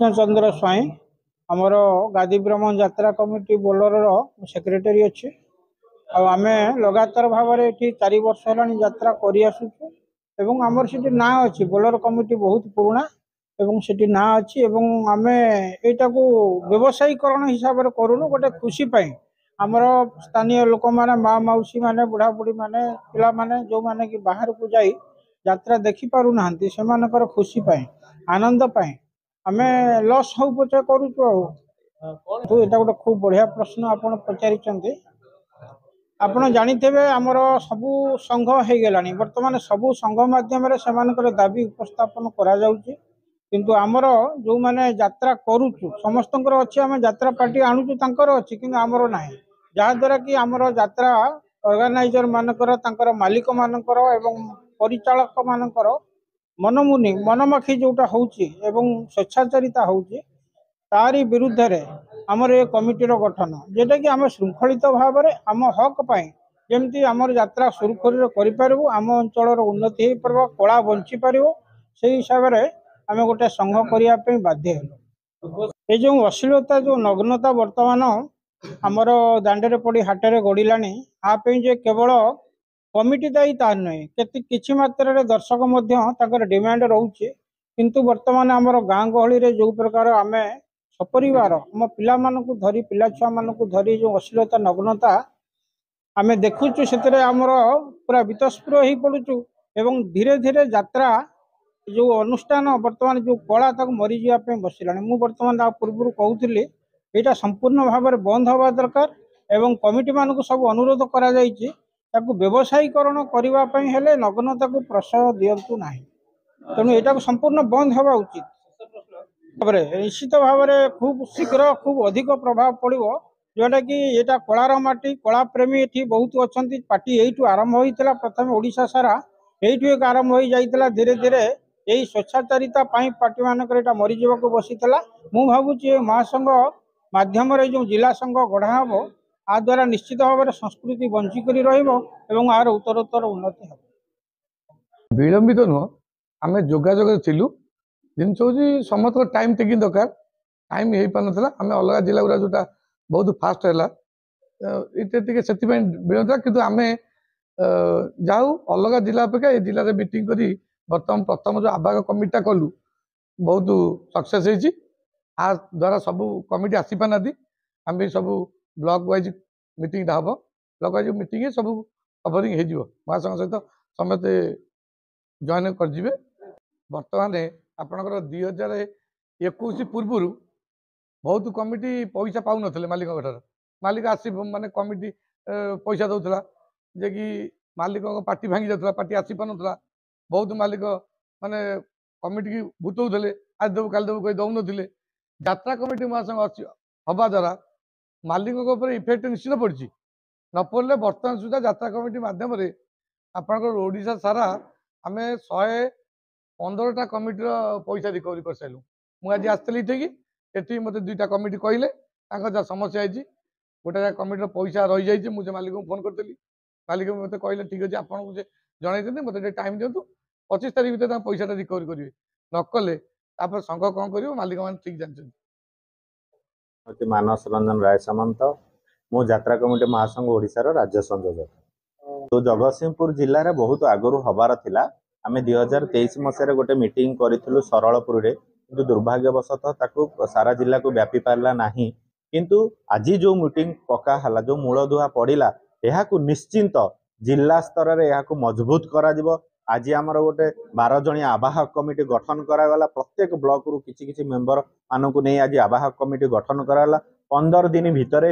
कृष्णचंद्र स्वाई आमर गादी ब्रह्मण यात्रा कमिटी बोलर सेक्रेटरी अच्छे आम लगातार भाव में ये 4 वर्ष है यात्रा करमर से ना अच्छी बोलर कमिटी बहुत पुराणा एवं से ना अच्छी आम यहाँ को व्यवसायीकरण हिसाब से करूँ गोटे खुशी आमर स्थानीय लोक मैंने माँ मौसी मैंने बुढ़ा बुढ़ी मैंने पिला माने जो मैंने कि बाहर को जाई यात्रा देखी पारु ना से खुशी आनंद आम लस हो पचा करूँ तो यहाँ गोटे खूब बढ़िया प्रश्न आप पचारि आपण जानिथे आमर सबू संघ हो गला बर्तमान सबू संघ मध्यम से दाबी उपस्थापन किंतु आमर जो मैंने यात्रा करुचु समस्त अच्छी आम यात्रा पार्टी आणुचु अच्छी कि आमर ना जहाद्वारा कि आमर यात्रा ऑर्गेनाइजर मानकर मालिक मानकर एवं परिचालक मानकर मनमुनि मनमाखी जोटा होची एवं स्वेच्छाचारिता होची तारी विरुद्ध रे आमर ये कमिटीर गठन जेटा कि आम श्रृंखलित भाव में आम हक जमती आमर यात्रा सुरखुरी करूँ आम अंचल उन्नति हो पार कला बंची पार से हिसाब से आम गोटे संघ करने बाध्य ये जो अश्लीलता जो नग्नता वर्तमान आमर दांडे पड़ी हाटे गड़िलानी जे केवल कमिटी दायी तार नुहे कि मात्रा दर्शक डिमांड रोचे किंतु वर्तमान आमर गाँ गहली जो प्रकार आम सपरिवार आम पिला धरी पिला छुआ मान धरी जो अश्लीलता नग्नता आम देखुचु से आमर पूरा वितस्पुर हो पड़ुचु एवं धीरे धीरे यात्रा जो अनुष्ठान वर्तमान जो कला तक मरी जावाई बसला मु बर्तमान पूर्व कहूली यहाँ संपूर्ण भाव में बंद हवा दरकार एवं कमिटी मान को सब अनुरोध करा व्यवसायीकरण करने नग्नता को प्रश्रय दिंतु ना तेणु यहाँ को संपूर्ण बंद हवा उचित निश्चित भाव में खूब शीघ्र खूब अधिक प्रभाव पड़ो जोटा कि यहाँ कलार माटी कला प्रेमी ये बहुत अच्छा पार्टी यू आरंभ होता प्रथम ओडिशा सारा यू एक आरंभ हो जाता धीरे धीरे यही स्वेच्छाचारिता पार्टी मानक मरीज बसी मु भावुची महासंघ माध्यम जो जिला संघ गढ़ा हम आ द्वारा निश्चित भाव में संस्कृति बंचिक यार उत्तरोत्तर उन्नति हो विलंबित नुह आम जोगाजोग थिलु जिन समस्त टाइम टेकिंग दरकार टाइम हो पार ना आम अलग जिला गुरा जोटा बहुत फास्ट है से विलंब किंतु आम जाऊ अलग जिला अपेक्षा ये जिले में मीटिंग करी बर्तमान प्रथम जो आवाहक कमिटा कलु बहुत सक्सेस आ द्वारा सब कमिटी आसी पाना आम सब ब्लॉक वाइज मीटिंग हम ब्लॉक वाइज मीटिंग सब कवरिंग हो महासंघ सहित समस्ते जॉइन कर बर्तमान आपणकर 2021 पूर्व बहुत कमिटी पैसा पाऊन मालिक मालिक आसी माने कमिटी पैसा दौला जे कि मालिक पार्टी भांगी जाता पार्टी आसी पार ना बहुत मालिक माने कमिटी की भूतौले आज देव काल देव कही दौन यात्रा कमिटी महासंघ हवा द्वारा मालिक इफेक्ट निश्चित पड़ी न पड़े बर्तमान सुधा यात्रा कमिटी मध्यम आपंकर ओडिशा सारा आम 115टा कमिटीर पैसा रिकवरी कर सारूँ मुझे आसती ये मत 2टा कमिटी कहले जहाँ समस्या है गोटे कमिटीर पैसा रही जाइए मुझे मालिक को फोन करी मालिक मत कहले ठीक अच्छे आपको जनई मत टाइम दिंतु 25 तारीख भर पैसा रिकवरी करेंगे नकले संघ कौन कर मालिक मैंने ठीक जानते मानस रंजन राय सामंत मु यात्रा कमिटी महासंघ ओडिशार राज्य संयोजक तो जगतसिंहपुर जिले में बहुत आगु हबार थिला आम 2023 मसीह गोटे मीटिंग करूँ सरलपुर किंतु दुर्भाग्यवशतः ताकू सारा जिला को व्यापी पारा ना किंतु आज जो मीटिंग पक्का है जो मूलदुआ पड़ा यह निश्चिंत जिला स्तर में यह मजबूत करा आज आमर गोटे 12 जणिया आवाहक कमिटी गठन करागला प्रत्येक ब्लॉक रु किछि मेंबर मानक नहीं आज आवाहक कमिटी गठन करागला 15 दिन भितर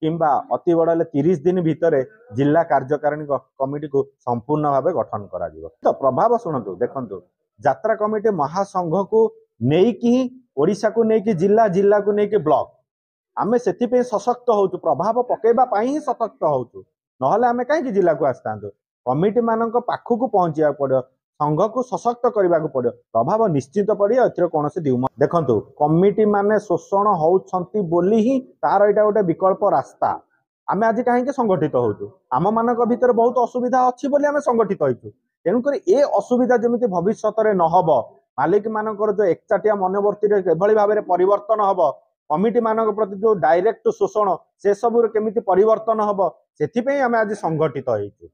किंबा अति बड़े 30 दिन भितर जिला कार्यकारिणी कमिटी को संपूर्ण भाव गठन करा तो प्रभाव शुणु देखु यात्रा कमिटी महासंघ को नहीं ओडिशा को लेकिन जिला जिला को लेकिन ब्लॉक आम से सशक्त हो प्रभाव पकेबा ही सशक्त हो ना आम कहीं जिला को आसता कमिटी मान पाखक पहुंचा पड़ो संघ को सशक्त करने को पड़ो प्रभाव निश्चित पड़े ए कौन द्यूम देखु कमिटी माने शोषण होती बोली ही तार यहाँ गोटे विकल्प रास्ता आम आज कहीं संगठित हो आम मान भर बहुत असुविधा अच्छी आम संगठित हो तेणुक ये असुविधा जमी भविष्य में न हो मालिक मानकर जो एकचाटिया मनोवर्ती किभଳି भाବରେ परिवर्तन हब कमिटी मानक प्रति जो डायरेक्ट शोषण से सब केमिति परिवर्तन हब सेथिपई आमे आज संगठित होइछु।